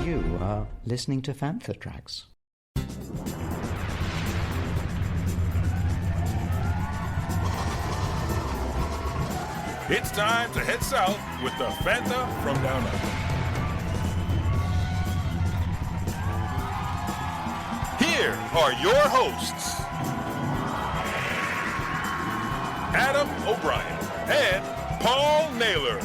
You are listening to Fantha Tracks. It's time to head south with the Fantha From Down Under. Here are your hosts, Adam O'Brien and Paul Naylor.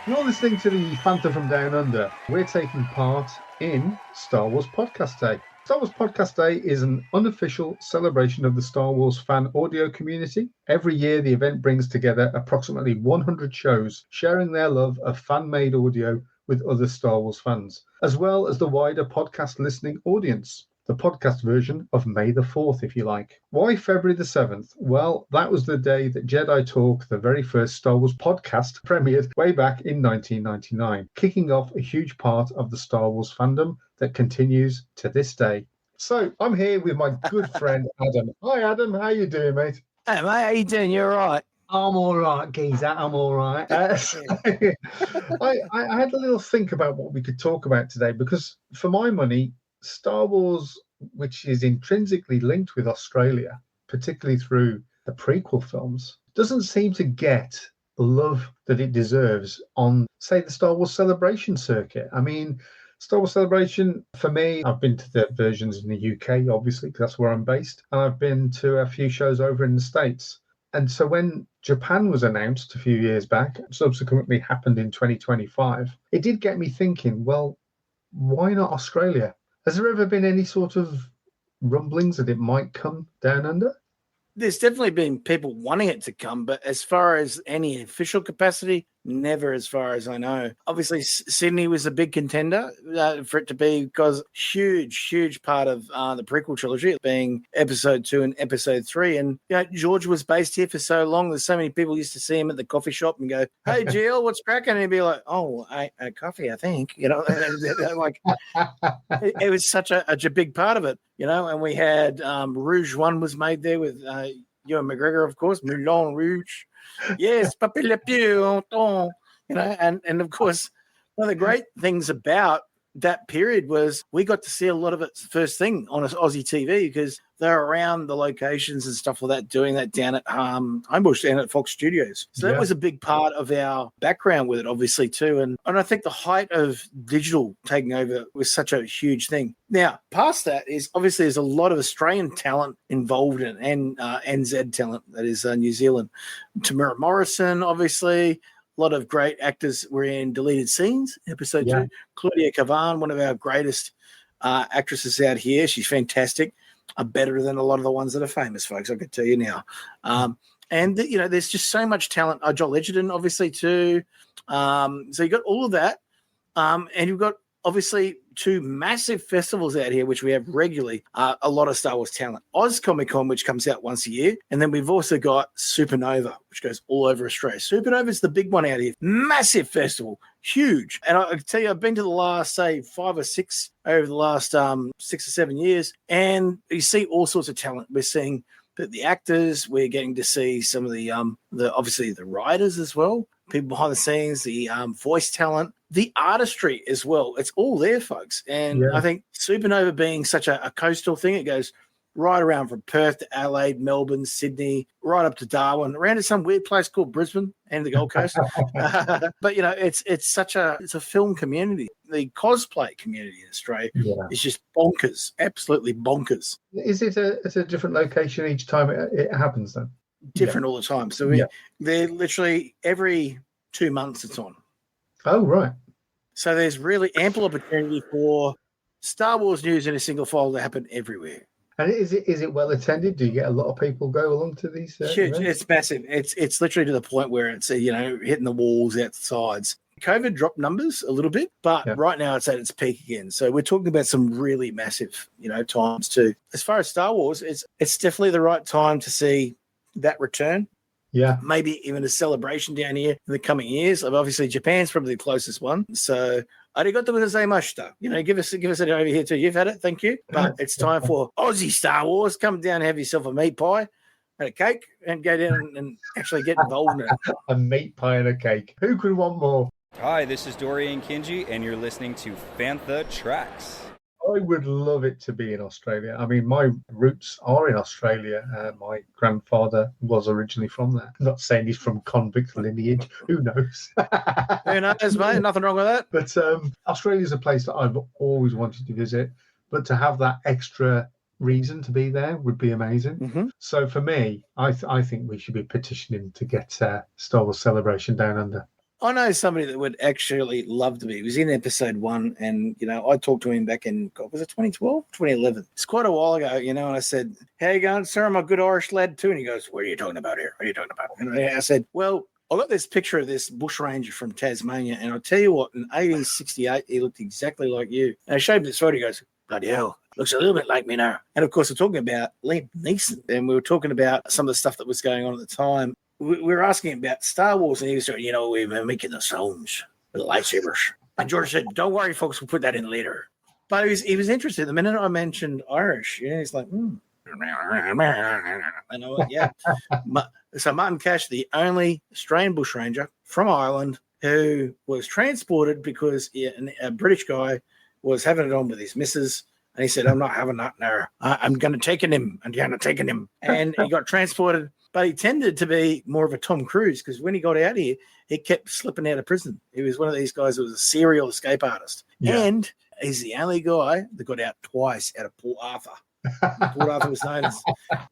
You're listening to the Fantha From Down Under. We're taking part in Star Wars Podcast Day. Star Wars Podcast Day is an unofficial celebration of the Star Wars fan audio community. Every year, the event brings together approximately 100 shows sharing their love of fan-made audio with other Star Wars fans, as well as the wider podcast listening audience. The podcast version of May the 4th, if you like. Why February the 7th? Well, that was the day that Jedi Talk, the very first Star Wars podcast, premiered way back in 1999, kicking off a huge part of the Star Wars fandom that continues to this day. So I'm here with my good friend, Adam. Hi, Adam. How you doing, mate? Hey, mate. How you doing? You all right? I'm all right, geezer. I'm all right. I had a little think about what we could talk about today because, for my money, Star Wars, which is intrinsically linked with Australia, particularly through the prequel films, doesn't seem to get the love that it deserves on, say, the Star Wars Celebration circuit. I mean, Star Wars Celebration, for me, I've been to the versions in the UK, obviously, because that's where I'm based, and I've been to a few shows over in the States. And so when Japan was announced a few years back, subsequently happened in 2025, it did get me thinking, well, why not Australia? Has there ever been any sort of rumblings that it might come down under? There's definitely been people wanting it to come, but as far as any official capacity, never as far as I know. Obviously, Sydney was a big contender for it to be because huge part of the prequel trilogy being episode 2 and episode 3. And, you know, George was based here for so long. There's so many people used to see him at the coffee shop and go, "Hey, Jill, what's cracking?" And he'd be like, "Oh, a coffee, I think." You know, like it was such a big part of it, you know. And we had Rouge 1 was made there with Ewan McGregor, of course, Moulin Rouge. Yes, Papi Le Pew, you know, and of course, one of the great things about that period was we got to see a lot of it first thing on Aussie TV because they're around the locations and stuff like that, doing that down at Homebush, down at Fox Studios. So that was a big part of our background with it, obviously, too. And I think the height of digital taking over was such a huge thing. Now, past that is obviously there's a lot of Australian talent involved in it and NZ talent, that is New Zealand. Tamara Morrison, obviously. A lot of great actors were in Deleted Scenes, episode 2. Claudia Cavan, one of our greatest actresses out here. She's fantastic. Better than a lot of the ones that are famous, folks, I could tell you now. And, you know, there's just so much talent. Joel Edgerton, obviously, too. So you got all of that. And you've got, obviously, 2 massive festivals out here, which we have regularly, a lot of Star Wars talent. Oz Comic Con, which comes out once a year. And then we've also got Supernova, which goes all over Australia. Supernova is the big one out here. Massive festival. Huge. And I can tell you, I've been to the last, say, 5 or 6 over the last 6 or 7 years. And you see all sorts of talent. We're seeing the actors. We're getting to see some of the obviously the writers as well. People behind the scenes, the voice talent, the artistry as well. It's all there, folks. And I think Supernova being such a coastal thing, it goes right around from Perth to Adelaide, Melbourne, Sydney, right up to Darwin, around to some weird place called Brisbane and the Gold Coast. But, you know, it's a film community. The cosplay community in Australia is just bonkers, absolutely bonkers. Is it a different location each time it happens then? Different all the time. So they're literally every 2 months it's on. Oh, right. So there's really ample opportunity for Star Wars news in a single file to happen everywhere. And is it well attended? Do you get a lot of people go along to these? Huge. It's massive. It's literally to the point where it's hitting the walls out the sides. COVID dropped numbers a little bit, but right now it's at its peak again. So we're talking about some really massive, times too. As far as Star Wars, it's definitely the right time to see that return. Yeah. Maybe even a celebration down here in the coming years. Obviously, Japan's probably the closest one. So, arigato gozaimasu. Give us it over here too. You've had it. Thank you. But it's time for Aussie Star Wars. Come down and have yourself a meat pie and a cake and go down and actually get involved in it. A meat pie and a cake. Who could want more? Hi, this is Dorian Kinji, and you're listening to Fantha Tracks. I would love it to be in Australia. I mean, my roots are in Australia. My grandfather was originally from there. I'm not saying he's from convict lineage. Who knows? Who knows, mate? Nothing wrong with that. But Australia's a place that I've always wanted to visit. But to have that extra reason to be there would be amazing. Mm-hmm. So for me, I think we should be petitioning to get Star Wars Celebration Down Under. I know somebody that would actually love to be. He was in episode 1, and, I talked to him back in, was it 2012? 2011. It's quite a while ago, and I said, how you going, sir? I'm a good Irish lad too. And he goes, what are you talking about here? What are you talking about? And I said, well, I got this picture of this bushranger from Tasmania, and I'll tell you what, in 1868, he looked exactly like you. And I showed him this photo. He goes, bloody hell, looks a little bit like me now. And, of course, we're talking about Liam Neeson, and we were talking about some of the stuff that was going on at the time. We were asking him about Star Wars, and he was saying, we're making the sounds with the lightsabers. And George said, don't worry, folks, we'll put that in later. But he was interested. The minute I mentioned Irish, he's like, And I went, yeah. So Martin Cash, the only Australian bushranger from Ireland who was transported because a British guy was having it on with his missus. And he said, I'm not having that now. I'm going to take him. And he got transported. But he tended to be more of a Tom Cruise because when he got out here, he kept slipping out of prison. He was one of these guys who was a serial escape artist. Yeah. And he's the only guy that got out twice out of Port Arthur. Port Arthur was known as.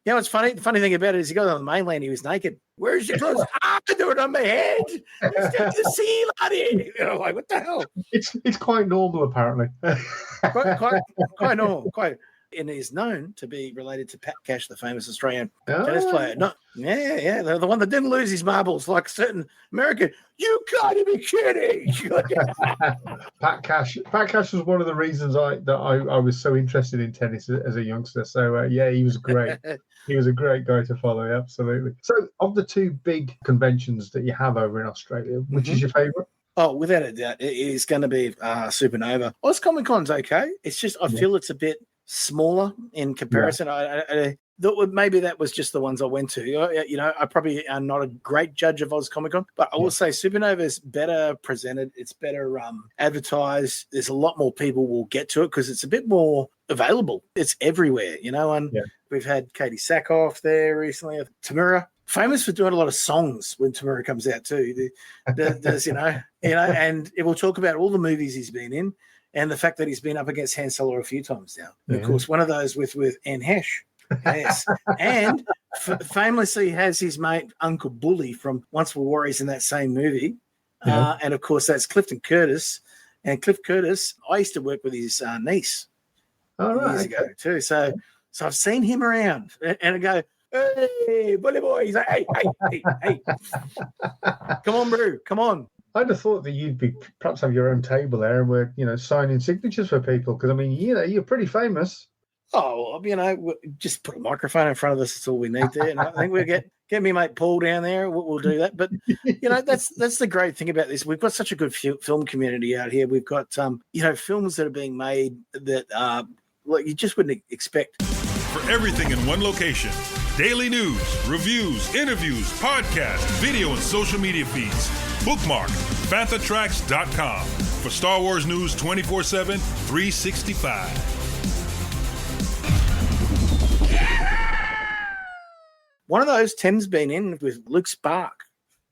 What's funny? The funny thing about it is he got on the mainland, he was naked. Where's your clothes? I do it on my head. It's the sea, laddie. Like, what the hell? It's quite normal, apparently. quite normal. And is known to be related to Pat Cash, the famous Australian tennis player. The one that didn't lose his marbles like a certain American. You gotta be kidding! Pat Cash was one of the reasons I was so interested in tennis as a youngster. So he was great. He was a great guy to follow. Absolutely. So, of the two big conventions that you have over in Australia, which is your favourite? Oh, without a doubt, it is going to be Supernova. Oz Comic Con's okay. It's just I feel it's a bit smaller in comparison. I thought maybe that was just the ones I went to. I probably am not a great judge of Oz Comic Con, but I will say Supernova is better presented. It's better advertised. There's a lot more people will get to it because it's a bit more available. It's everywhere, and we've had Katie Sackhoff there recently. Tamura, famous for doing a lot of songs when Tamura comes out too. There's, and it will talk about all the movies he's been in. And the fact that he's been up against Han Solo a few times now. Yeah. Of course, one of those with Anne Hesh. Yes. And famously has his mate Uncle Bully from Once Were Warriors in that same movie. Yeah. And, of course, that's Clifton Curtis. And Cliff Curtis, I used to work with his niece years ago too. So I've seen him around. And I go, hey, Bully boy. He's like, hey. Come on, bro. Come on. I'd have thought that you'd be perhaps have your own table there and we're, signing signatures for people because, I mean, you're pretty famous. Oh, just put a microphone in front of us. That's all we need there. And I think we'll get me mate Paul down there. We'll do that. But, that's the great thing about this. We've got such a good film community out here. We've got, films that are being made that you just wouldn't expect. For everything in one location, daily news, reviews, interviews, podcasts, video, and social media feeds. Bookmark FanthaTracks.com for Star Wars news 24/7, 365. One of those Tim's been in with Luke Spark,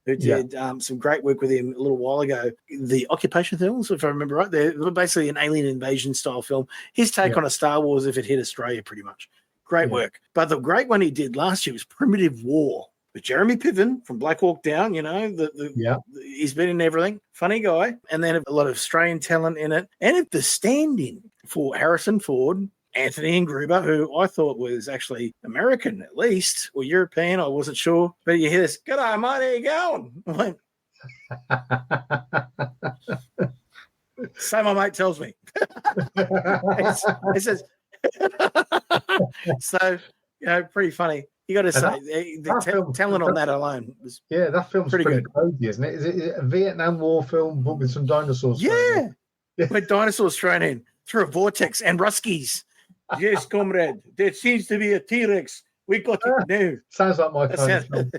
who did some great work with him a little while ago. The Occupation films, if I remember right, they're basically an alien invasion style film. His take on a Star Wars if it hit Australia, pretty much. Great work. But the great one he did last year was Primitive War. With Jeremy Piven from Black Hawk Down, he's been in everything. Funny guy. And then a lot of Australian talent in it. And the stand-in for Harrison Ford, Anthony Gruber, who I thought was actually American at least, or European, I wasn't sure. But you hear this, g'day, mate, how you going? I went, so my mate tells me. It says, so, pretty funny. You got to say, the talent on that alone was that film's pretty good. Crazy, isn't it? Is it a Vietnam War film but with some dinosaurs? Yeah. With dinosaurs thrown in through a vortex and Ruskies. Yes, comrade. There seems to be a T-Rex We got it new. Sounds like my kind of film.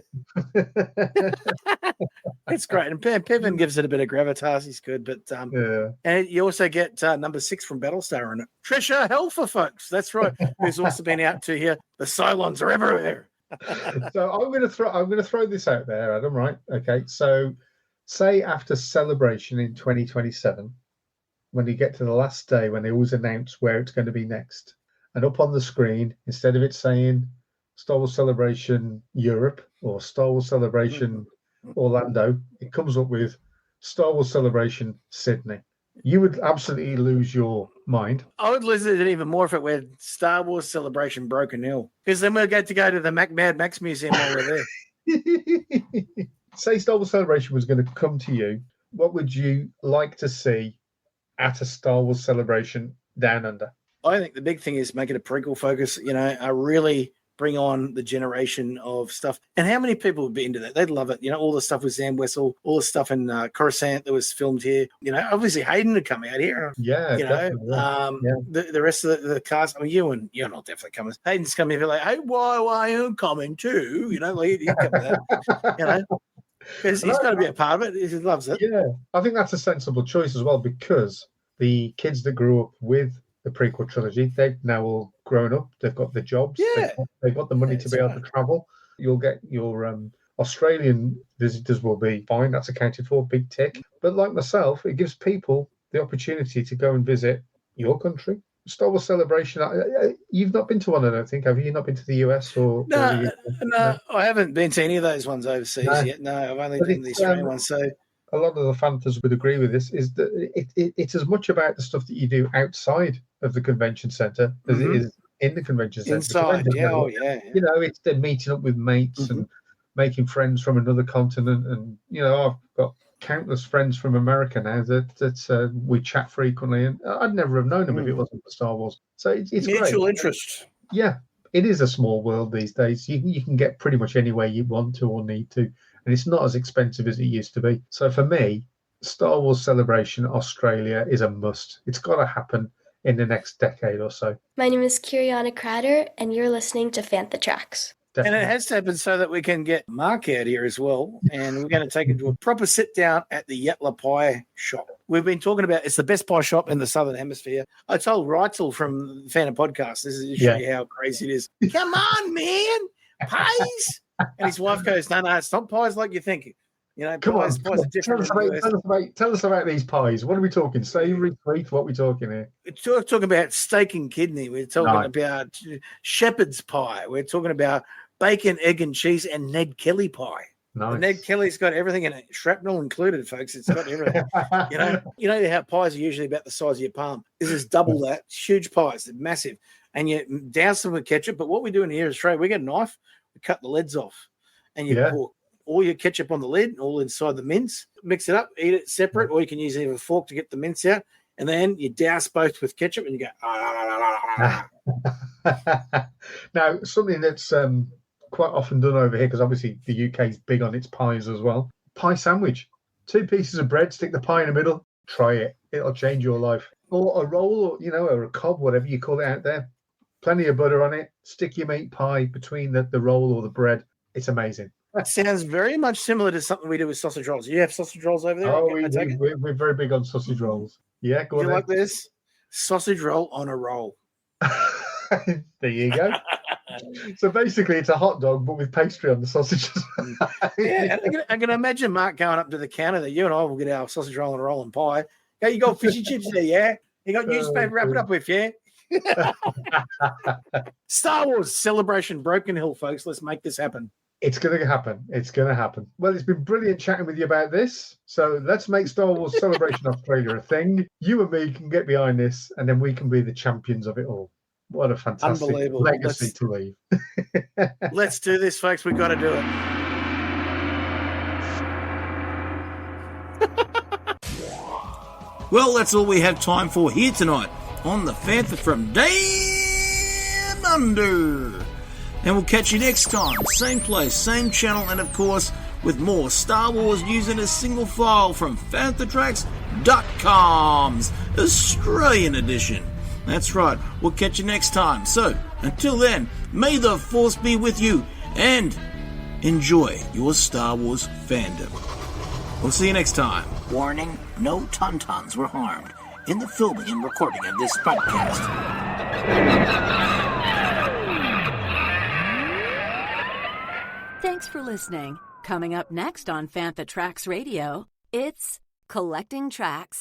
It's great. And Piven gives it a bit of gravitas. He's good. But and you also get number 6 from Battlestar in it. Trisha Helfer, folks. That's right. Who's also been out to here. The Cylons are everywhere. So I'm going to throw this out there, Adam. Right? Okay. So say after Celebration in 2027, when you get to the last day, when they always announce where it's going to be next, and up on the screen, instead of it saying Star Wars Celebration Europe or Star Wars Celebration Orlando, it comes up with Star Wars Celebration Sydney. You would absolutely lose your mind. I would lose it even more if it were Star Wars Celebration Broken Hill, because then we'll get to go to the Mad Max Museum while we're there. Say Star Wars Celebration was going to come to you. What would you like to see at a Star Wars Celebration Down Under? I think the big thing is make it a prequel focus. I really bring on the generation of stuff. And how many people would be into that? They'd love it. All the stuff with Zam Wessel, all the stuff in Coruscant that was filmed here. Obviously Hayden had come out here. Yeah. The rest of the cast. I mean, you're not definitely coming. Hayden's coming here like, hey, why are you coming too? He'd come with that. Because he's got to be a part of it. He loves it. Yeah, I think that's a sensible choice as well, because the kids that grew up with the prequel trilogy, they've now all grown up. They've got the jobs. Yeah. They've got the money to be able to travel. You'll get your Australian visitors will be fine. That's accounted for, big tick. But like myself, it gives people the opportunity to go and visit your country. Star Wars Celebration. You've not been to one, I don't think, have you? You've not been to the US or? No, I haven't been to any of those ones overseas yet. No, I've only been to the Australian ones. So a lot of the Fanthas would agree with this. Is that it's as much about the stuff that you do outside of the convention centre as it is in the convention centre. Inside, yeah. It's the meeting up with mates and making friends from another continent, and I've got countless friends from America now that we chat frequently, and I'd never have known them if it wasn't for Star Wars. So it's mutual great. interest. Yeah, it is a small world these days. You can get pretty much anywhere you want to or need to, and it's not as expensive as it used to be. So for me, Star Wars Celebration Australia is a must. It's got to happen in the next decade or so. My name is Kiriana Cratter, and you're listening to Fantha Tracks. Definitely. And it has to happen so that we can get Mark out here as well. And we're going to take him to a proper sit down at the Yatla Pie shop. We've been talking about it's the best pie shop in the Southern Hemisphere. I told Reitzel from Fantha Podcast, this is to show you how crazy it is. Come on, man, pies. And his wife goes, no, it's not pies like you think. Pies are different. Tell us about these pies. What are we talking? Savoury, sweet? What are we talking here? We're talking about steak and kidney. We're talking about shepherd's pie. We're talking about bacon, egg, and cheese, and Ned Kelly pie. Nice. Ned Kelly's got everything in it, shrapnel included, folks. It's got everything. You know how pies are usually about the size of your palm. This is double that. Huge pies, they're massive, and you douse them with ketchup. But what we're doing here in Australia, we get a knife, we cut the lids off, and you pour all your ketchup on the lid, all inside the mince. Mix it up, eat it separate, or you can use either a fork to get the mince out, and then you douse both with ketchup, and you go. Now, something that's quite often done over here, because obviously the UK is big on its pies as well. Pie sandwich. 2 pieces of bread, stick the pie in the middle. Try it. It'll change your life. Or a roll, or a cob, whatever you call it out there. Plenty of butter on it. Stick your meat pie between the roll or the bread. It's amazing. That sounds very much similar to something we do with sausage rolls. You have sausage rolls over there? Oh, we're very big on sausage rolls. Yeah, go on. You like this? Sausage roll on a roll. There you go. So basically, it's a hot dog, but with pastry on the sausages. Yeah, I can imagine Mark going up to the counter that you and I will get our sausage roll and a roll and pie. Yeah, you got fishy chips there, yeah? You got newspaper wrap it up with, yeah? Star Wars Celebration Broken Hill, folks. Let's make this happen. It's going to happen. It's going to happen. Well, it's been brilliant chatting with you about this. So let's make Star Wars Celebration Australia a thing. You and me can get behind this, and then we can be the champions of it all. What a fantastic legacy to leave. Let's do this, folks. We've got to do it. Well, that's all we have time for here tonight on the Fantha From Down Under. And we'll catch you next time. Same place, same channel, and of course, with more Star Wars news in a single file from FanthaTracks.com's Australian edition. That's right. We'll catch you next time. So, Until then, may the Force be with you, and enjoy your Star Wars fandom. We'll see you next time. Warning, no tauntauns were harmed in the filming and recording of this podcast. Thanks for listening. Coming up next on Fantha Tracks Radio, it's Collecting Tracks.